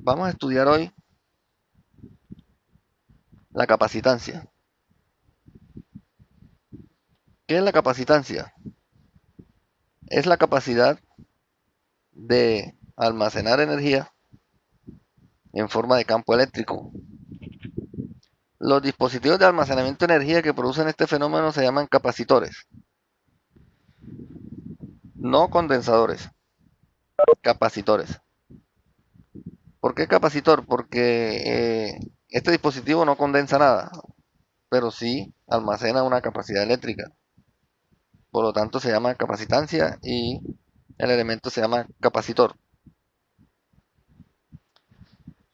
Vamos a estudiar hoy la capacitancia. ¿Qué es la capacitancia? Es la capacidad de almacenar energía en forma de campo eléctrico. Los dispositivos de almacenamiento de energía que producen este fenómeno se llaman capacitores, no condensadores, capacitores. ¿Por qué capacitor? Porque este dispositivo no condensa nada, pero sí almacena una capacidad eléctrica. Por lo tanto, se llama capacitancia y el elemento se llama capacitor.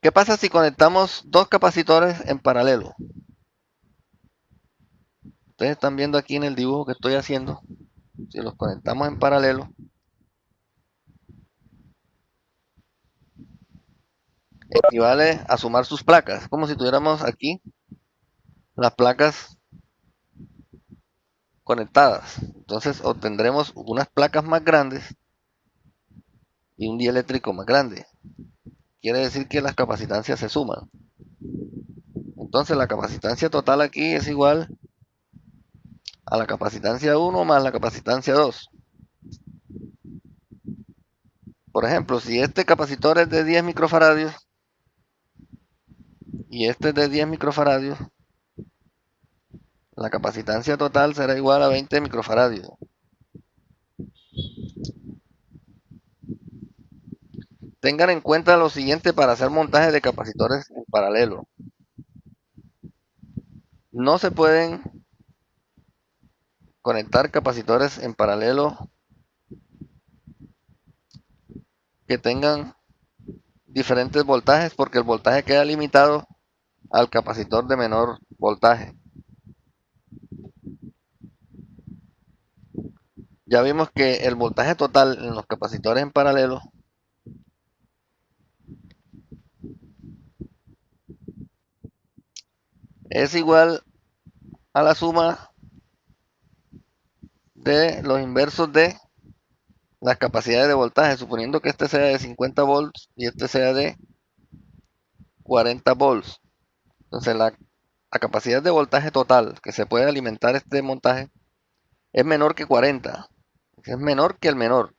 ¿Qué pasa si conectamos dos capacitores en paralelo? Ustedes están viendo aquí en el dibujo que estoy haciendo. Si los conectamos en paralelo, equivale a sumar sus placas. Como si tuviéramos aquí las placas conectadas. Entonces obtendremos unas placas más grandes y un dieléctrico más grande. Quiere decir que las capacitancias se suman. Entonces la capacitancia total aquí es igual a la capacitancia 1 más la capacitancia 2. Por ejemplo, si este capacitor es de 10 microfaradios y este es de 10 microfaradios, la capacitancia total será igual a 20 microfaradios. Tengan en cuenta lo siguiente para hacer montaje de capacitores en paralelo. No se pueden conectar capacitores en paralelo que tengan diferentes voltajes porque el voltaje queda limitado al capacitor de menor voltaje. Ya vimos que el voltaje total en los capacitores en paralelo es igual a la suma de los inversos de las capacidades de voltaje, suponiendo que este sea de 50 volts y este sea de 40 volts. Entonces la capacidad de voltaje total que se puede alimentar este montaje es menor que 40, es menor que el menor.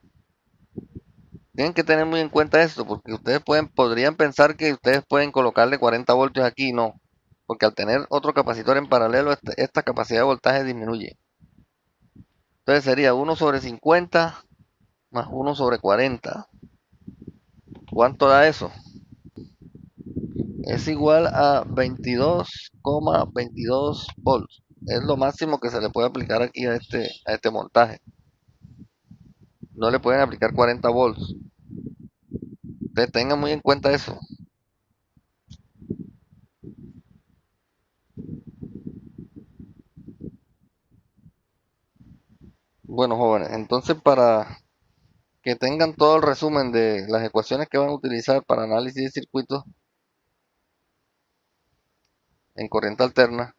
Tienen que tener muy en cuenta esto, porque ustedes podrían pensar que ustedes pueden colocarle 40 voltios aquí, no, porque al tener otro capacitor en paralelo, esta capacidad de voltaje disminuye. Entonces sería 1 sobre 50 más 1 sobre 40. ¿Cuánto da eso? Es igual a 22,22 volts. Es lo máximo que se le puede aplicar aquí a este montaje. No le pueden aplicar 40 volts. Ustedes tengan muy en cuenta eso. Bueno, jóvenes, entonces para que tengan todo el resumen de las ecuaciones que van a utilizar para análisis de circuitos en corriente alterna,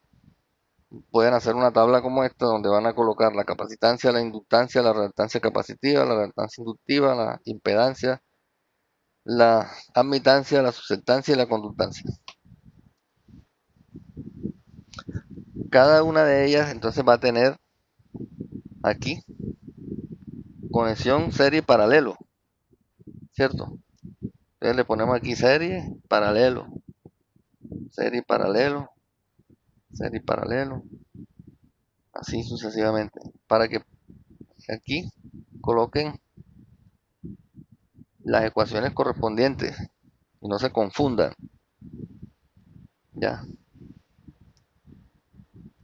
pueden hacer una tabla como esta donde van a colocar la capacitancia, la inductancia, la reactancia capacitiva, la reactancia inductiva, la impedancia, la admitancia, la susceptancia y la conductancia. Cada una de ellas entonces va a tener aquí conexión serie y paralelo, ¿cierto? Entonces le ponemos aquí serie, paralelo, serie, paralelo, serie, paralelo, así sucesivamente, para que aquí coloquen las ecuaciones correspondientes y no se confundan, ¿ya?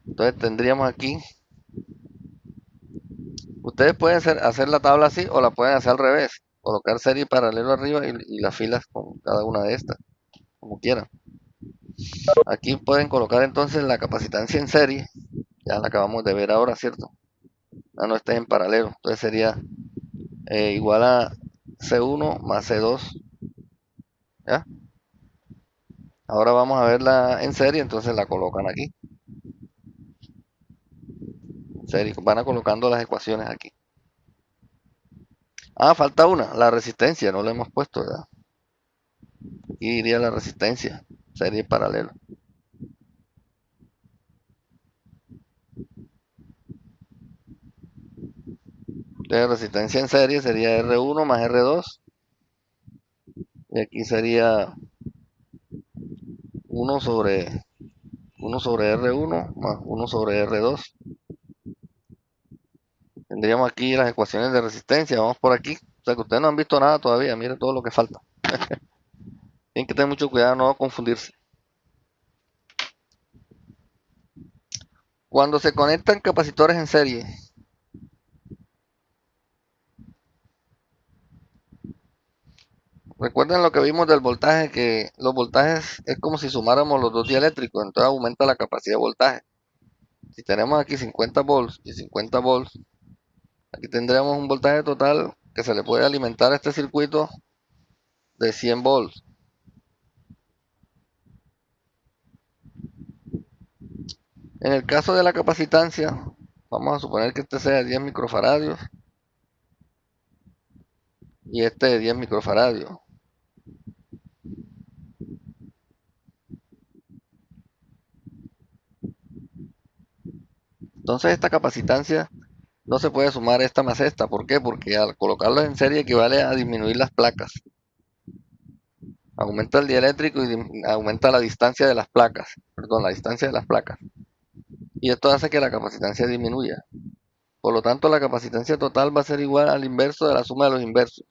Entonces tendríamos aquí, ustedes pueden hacer la tabla así o la pueden hacer al revés, colocar serie y paralelo arriba y las filas con cada una de estas, como quieran. Aquí pueden colocar entonces la capacitancia en serie, ya la acabamos de ver ahora, ¿cierto? Ah, no, está en paralelo, entonces sería igual a C1 más C2, ¿ya? Ahora vamos a verla en serie, entonces la colocan aquí, en serie, van a colocando las ecuaciones aquí. Ah, falta una, la resistencia, no la hemos puesto, ¿verdad? Aquí iría la resistencia, serie paralelo. Entonces resistencia en serie sería R1 más R2. Y aquí sería 1 sobre 1 sobre R1 más 1 sobre R2. Tendríamos aquí las ecuaciones de resistencia. Vamos por aquí. O sea que ustedes no han visto nada todavía. Miren todo lo que falta. Tienen que tener mucho cuidado no confundirse. Cuando se conectan capacitores en serie, recuerden lo que vimos del voltaje, que los voltajes es como si sumáramos los dos dieléctricos, entonces aumenta la capacidad de voltaje. Si tenemos aquí 50 volts y 50 volts, aquí tendríamos un voltaje total que se le puede alimentar a este circuito de 100 volts. En el caso de la capacitancia, vamos a suponer que este sea de 10 microfaradios y este de 10 microfaradios. Entonces esta capacitancia no se puede sumar esta más esta. ¿Por qué? Porque al colocarlos en serie equivale a disminuir las placas. Aumenta el dieléctrico y aumenta la distancia de las placas. Perdón, la distancia de las placas. Y esto hace que la capacitancia disminuya. Por lo tanto, la capacitancia total va a ser igual al inverso de la suma de los inversos.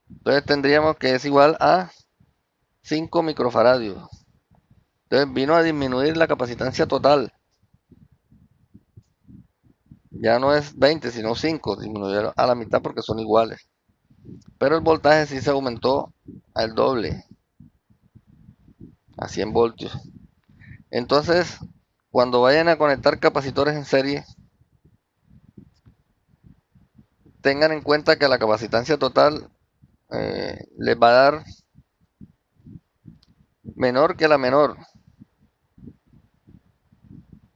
Entonces tendríamos que es igual a 5 microfaradios. Entonces vino a disminuir la capacitancia total. Ya no es 20, sino 5. Disminuyó a la mitad porque son iguales. Pero el voltaje sí se aumentó al doble, a 100 voltios. Entonces, cuando vayan a conectar capacitores en serie, tengan en cuenta que la capacitancia total les va a dar menor que la menor.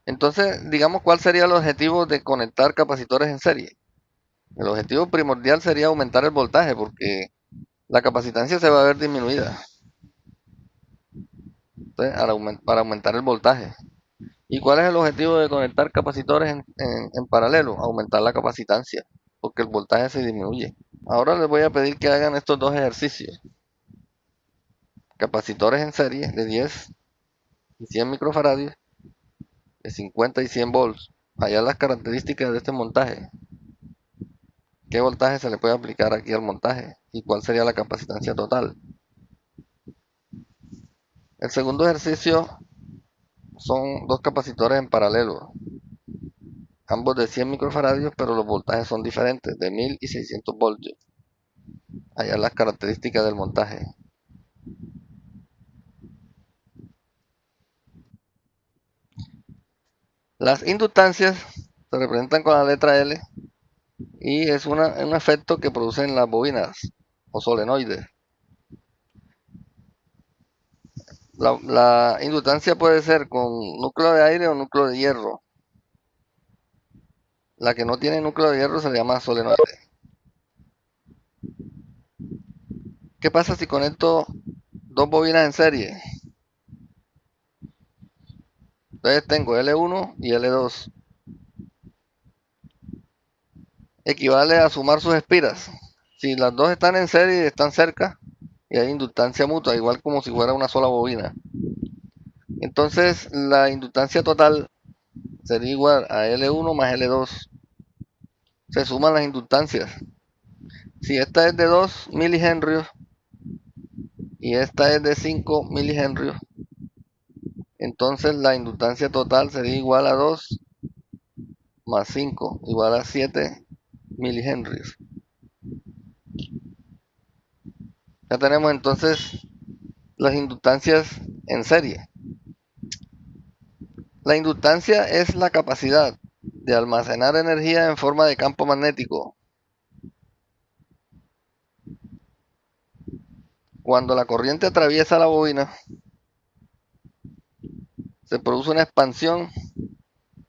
Entonces, digamos, ¿cuál sería el objetivo de conectar capacitores en serie? El objetivo primordial sería aumentar el voltaje porque la capacitancia se va a ver disminuida. Entonces, para aumentar el voltaje. ¿Y cuál es el objetivo de conectar capacitores en paralelo? Aumentar la capacitancia, porque el voltaje se disminuye. Ahora les voy a pedir que hagan estos dos ejercicios. Capacitores en serie de 10 y 100 microfaradios, de 50 y 100 volts. Hallar las características de este montaje. ¿Qué voltaje se le puede aplicar aquí al montaje? ¿Y cuál sería la capacitancia total? El segundo ejercicio son dos capacitores en paralelo, ambos de 100 microfaradios, pero los voltajes son diferentes, de 1000 y 600 voltios. Hallar las características del montaje. Las inductancias se representan con la letra L y es un efecto que producen las bobinas o solenoides. La inductancia puede ser con núcleo de aire o núcleo de hierro. La que no tiene núcleo de hierro se le llama solenoide. ¿Qué pasa si conecto dos bobinas en serie? Entonces tengo L1 y L2. Equivale a sumar sus espiras. Si las dos están en serie y están cerca, y hay inductancia mutua, igual como si fuera una sola bobina. Entonces la inductancia total sería igual a L1 más L2. Se suman las inductancias. Si esta es de 2 milihenrios y esta es de 5 milihenrios, entonces la inductancia total sería igual a 2 más 5, igual a 7 milihenrios. Ya tenemos entonces las inductancias en serie. La inductancia es la capacidad de almacenar energía en forma de campo magnético. Cuando la corriente atraviesa la bobina, se produce una expansión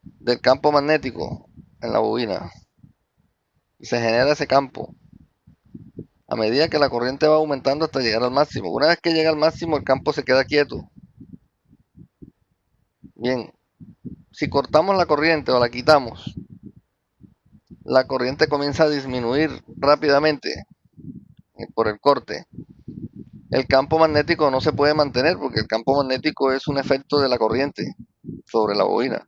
del campo magnético en la bobina y se genera ese campo. a medida que la corriente va aumentando hasta llegar al máximo. Una vez que llega al máximo, el campo se queda quieto. Bien, si cortamos la corriente o la quitamos, la corriente comienza a disminuir rápidamente por el corte. El campo magnético no se puede mantener porque el campo magnético es un efecto de la corriente sobre la bobina,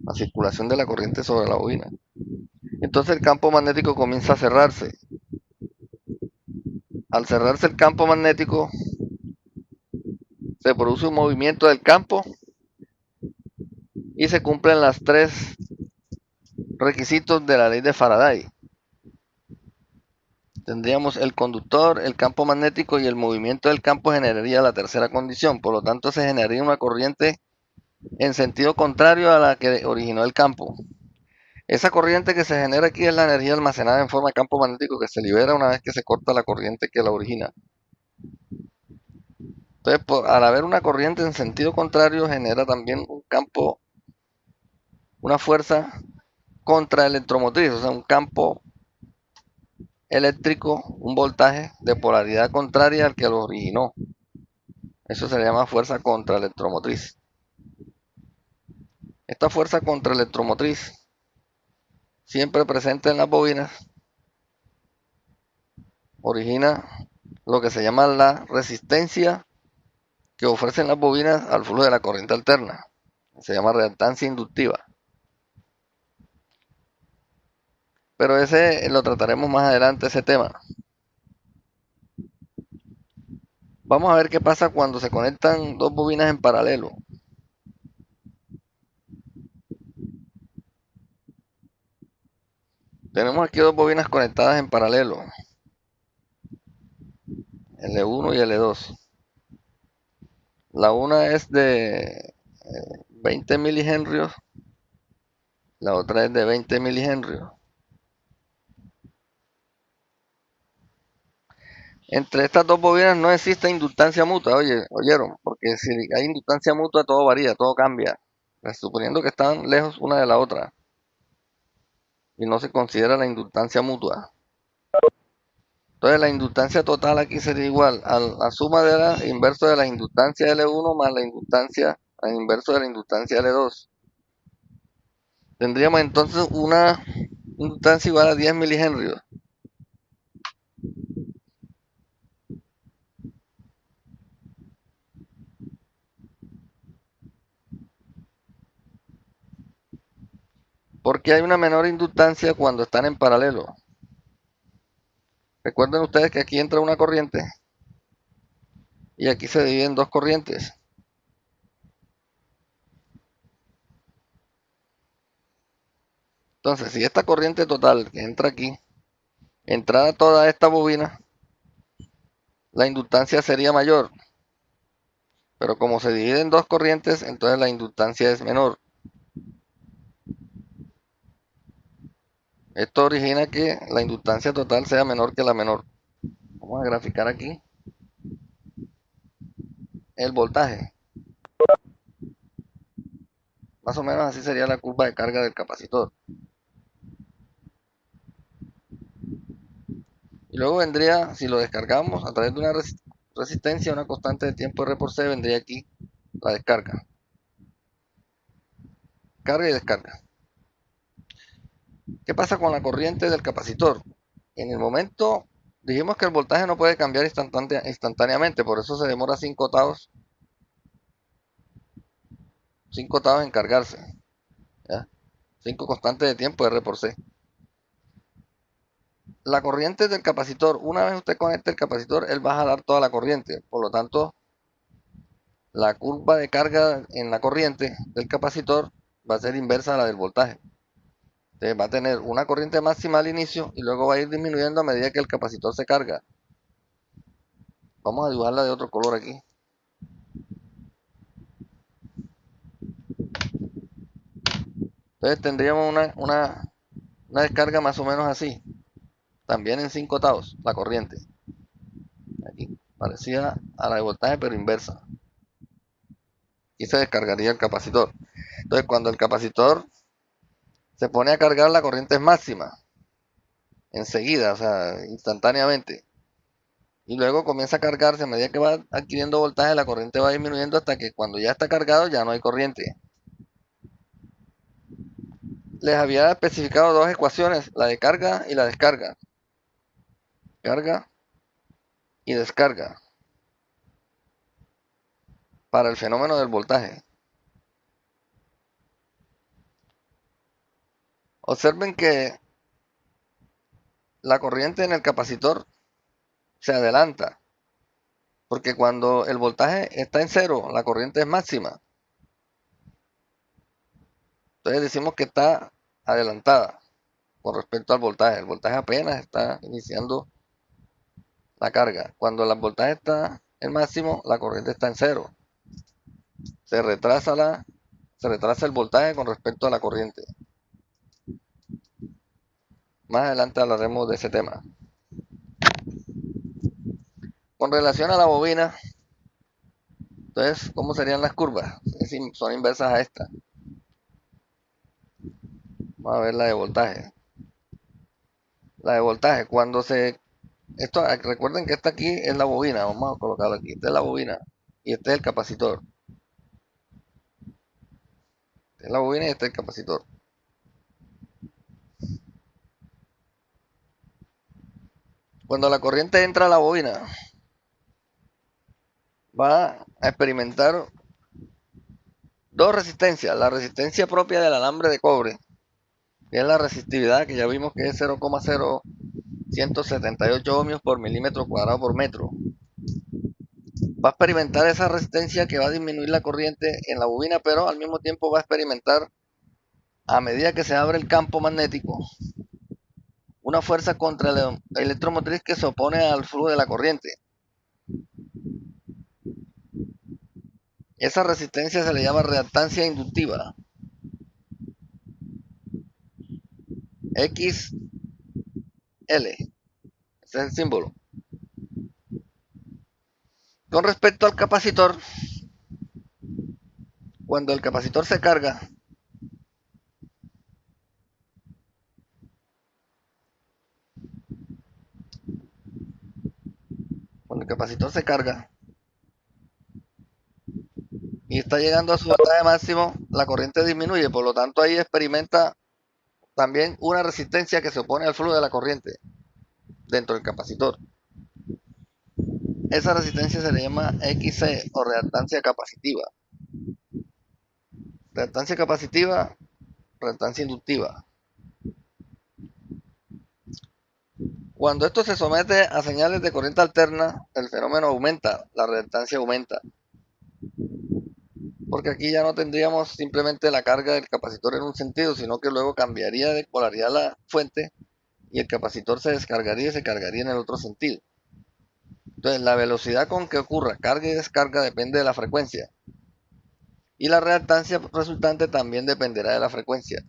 la circulación de la corriente sobre la bobina. Entonces el campo magnético comienza a cerrarse. Al cerrarse el campo magnético, se produce un movimiento del campo y se cumplen los tres requisitos de la ley de Faraday. Tendríamos el conductor, el campo magnético y el movimiento del campo generaría la tercera condición. Por lo tanto, se generaría una corriente en sentido contrario a la que originó el campo. Esa corriente que se genera aquí es la energía almacenada en forma de campo magnético que se libera una vez que se corta la corriente que la origina. Entonces, al haber una corriente en sentido contrario, genera también un campo, una fuerza contraelectromotriz, o sea, un campo eléctrico, un voltaje de polaridad contraria al que lo originó. Eso se llama fuerza contraelectromotriz. Esta fuerza contraelectromotriz, siempre presente en las bobinas, origina lo que se llama la resistencia que ofrecen las bobinas al flujo de la corriente alterna. Se llama reactancia inductiva. Pero ese lo trataremos más adelante, ese tema. Vamos a ver qué pasa cuando se conectan dos bobinas en paralelo. Tenemos aquí dos bobinas conectadas en paralelo, L1 y L2. La una es de 20 milihenrios, la otra es de 20 milihenrios. Entre estas dos bobinas no existe inductancia mutua, oyeron, porque si hay inductancia mutua todo varía, todo cambia, suponiendo que están lejos una de la otra y no se considera la inductancia mutua. Entonces la inductancia total aquí sería igual a la suma de la inverso de la inductancia L1 más la inductancia al inverso de la inductancia L2. Tendríamos entonces una inductancia igual a 10 milihenrios. Porque hay una menor inductancia cuando están en paralelo. Recuerden ustedes que aquí entra una corriente y aquí se divide en dos corrientes. Entonces, si esta corriente total que entra aquí, entrara toda esta bobina, la inductancia sería mayor. Pero como se divide en dos corrientes, entonces la inductancia es menor. Esto origina que la inductancia total sea menor que la menor. Vamos a graficar aquí el voltaje. Más o menos así sería la curva de carga del capacitor. Y luego vendría, si lo descargamos a través de una resistencia, una constante de tiempo R por C, vendría aquí la descarga. Carga y descarga. ¿Qué pasa con la corriente del capacitor? En el momento, dijimos que el voltaje no puede cambiar instantáneamente, por eso se demora 5 octavos, 5 octavos en cargarse. ¿Ya? 5 constantes de tiempo R por C. La corriente del capacitor, una vez usted conecte el capacitor, él va a jalar toda la corriente. Por lo tanto, la curva de carga en la corriente del capacitor va a ser inversa a la del voltaje. Entonces va a tener una corriente máxima al inicio y luego va a ir disminuyendo a medida que el capacitor se carga. Vamos a dibujarla de otro color aquí. Entonces tendríamos una descarga más o menos así. También en 5 octavos la corriente. Aquí, parecida a la de voltaje pero inversa. Y se descargaría el capacitor. Entonces cuando el capacitor se pone a cargar, la corriente es máxima. enseguida, o sea, instantáneamente. Y luego comienza a cargarse, a medida que va adquiriendo voltaje, la corriente va disminuyendo hasta que cuando ya está cargado ya no hay corriente. Les había especificado dos ecuaciones, la de carga y la descarga. Carga y descarga para el fenómeno del voltaje. Observen que la corriente en el capacitor se adelanta, porque cuando el voltaje está en cero, la corriente es máxima. Entonces decimos que está adelantada con respecto al voltaje. El voltaje apenas está iniciando la carga. Cuando el voltaje está en máximo, la corriente está en cero. Se retrasa el voltaje con respecto a la corriente. Más adelante hablaremos de ese tema. Con relación a la bobina, entonces, ¿cómo serían las curvas? Son inversas a esta. Vamos a ver la de voltaje. La de voltaje, recuerden que esta aquí es la bobina, vamos a colocarla aquí. Esta es la bobina y este es el capacitor. Esta es la bobina y este es el capacitor. Cuando la corriente entra a la bobina, va a experimentar dos resistencias. La resistencia propia del alambre de cobre, que es la resistividad que ya vimos que es 0,0178 ohmios por milímetro cuadrado por metro. Va a experimentar esa resistencia que va a disminuir la corriente en la bobina, pero al mismo tiempo va a experimentar, a medida que se abre el campo magnético, una fuerza contra el electromotriz que se opone al flujo de la corriente. Esa resistencia se le llama reactancia inductiva. XL. Ese es el símbolo. Con respecto al capacitor, cuando el capacitor se carga, y está llegando a su voltaje máximo, la corriente disminuye, por lo tanto ahí experimenta también una resistencia que se opone al flujo de la corriente dentro del capacitor. Esa resistencia se le llama XC o reactancia capacitiva. Reactancia capacitiva, reactancia inductiva. Cuando esto se somete a señales de corriente alterna, el fenómeno aumenta, la reactancia aumenta. Porque aquí ya no tendríamos simplemente la carga del capacitor en un sentido, sino que luego cambiaría de polaridad la fuente y el capacitor se descargaría y se cargaría en el otro sentido. Entonces, la velocidad con que ocurra carga y descarga depende de la frecuencia. Y la reactancia resultante también dependerá de la frecuencia.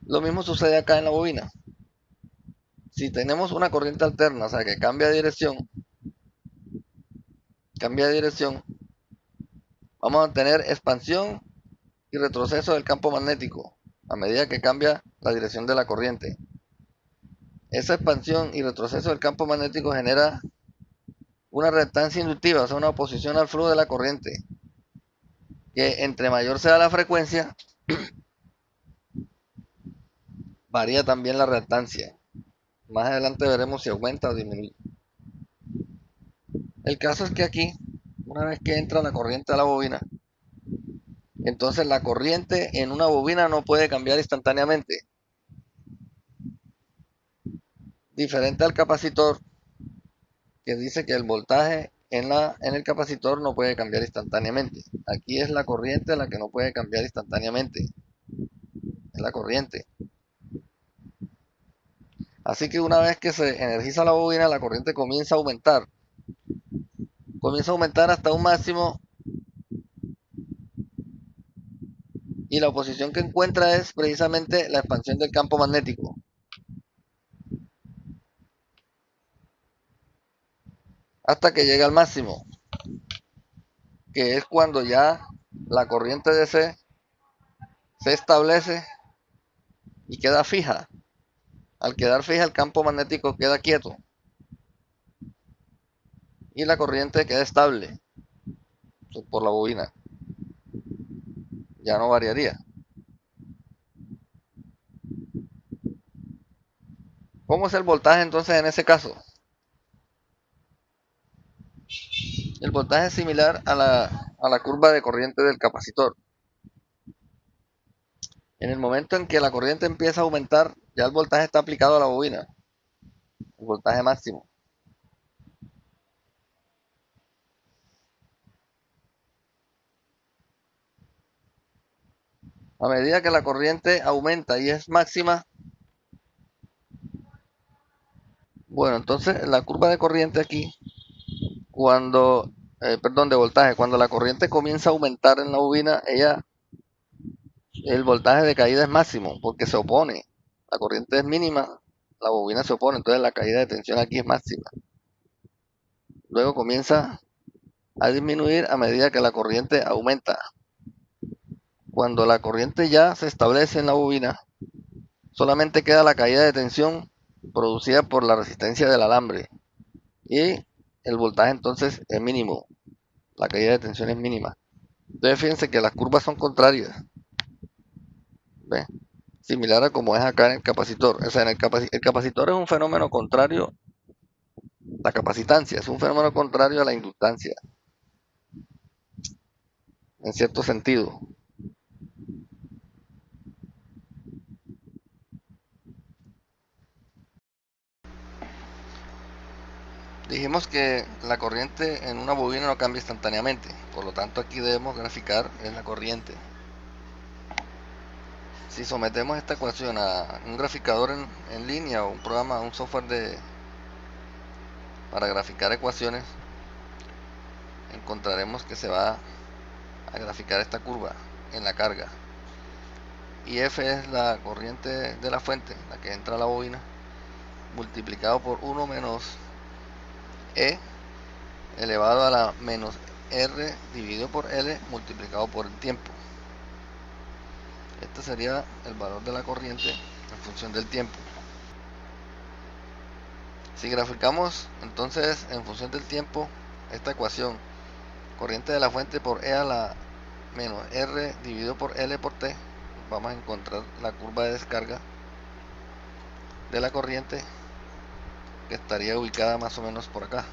Lo mismo sucede acá en la bobina. Si tenemos una corriente alterna, o sea que cambia de dirección, vamos a tener expansión y retroceso del campo magnético a medida que cambia la dirección de la corriente. Esa expansión y retroceso del campo magnético genera una reactancia inductiva, o sea, una oposición al flujo de la corriente, que entre mayor sea la frecuencia, varía también la reactancia. Más adelante veremos si aumenta o disminuye. El caso es que aquí, una vez que entra la corriente a la bobina, entonces la corriente en una bobina no puede cambiar instantáneamente. Diferente al capacitor, que dice que el voltaje en el capacitor no puede cambiar instantáneamente. Aquí es la corriente la que no puede cambiar instantáneamente. Es la corriente. Así que una vez que se energiza la bobina, la corriente comienza a aumentar. Comienza a aumentar hasta un máximo y la oposición que encuentra es precisamente la expansión del campo magnético. Hasta que llega al máximo, que es cuando ya la corriente DC se establece y queda fija. Al quedar fija, el campo magnético queda quieto y la corriente queda estable por la bobina. Ya no variaría. ¿Cómo es el voltaje entonces en ese caso? El voltaje es similar a la curva de corriente del capacitor. En el momento en que la corriente empieza a aumentar, ya el voltaje está aplicado a la bobina, el voltaje máximo. A medida que la corriente aumenta y es máxima, bueno, entonces la curva de corriente aquí, perdón, de voltaje, cuando la corriente comienza a aumentar en la bobina, el voltaje de caída es máximo, porque se opone. La corriente es mínima, la bobina se opone, entonces la caída de tensión aquí es máxima. Luego comienza a disminuir a medida que la corriente aumenta. Cuando la corriente ya se establece en la bobina, solamente queda la caída de tensión producida por la resistencia del alambre y el voltaje entonces es mínimo, la caída de tensión es mínima. Entonces fíjense que las curvas son contrarias, ¿ve? Similar a como es acá en el capacitor. O sea, el capacitor es un fenómeno contrario, la capacitancia es un fenómeno contrario a la inductancia, en cierto sentido. Dijimos que la corriente en una bobina no cambia instantáneamente, por lo tanto aquí debemos graficar en la corriente. Si sometemos esta ecuación a un graficador en línea o un programa, un software para graficar ecuaciones, encontraremos que se va a graficar esta curva en la carga. Y F es la corriente de la fuente, la que entra a la bobina, multiplicado por 1 menos E elevado a la menos R dividido por L multiplicado por el tiempo. Este sería el valor de la corriente en función del tiempo. Si graficamos entonces en función del tiempo esta ecuación, corriente de la fuente por E a la menos R dividido por L por T, vamos a encontrar la curva de descarga de la corriente, que estaría ubicada más o menos por acá.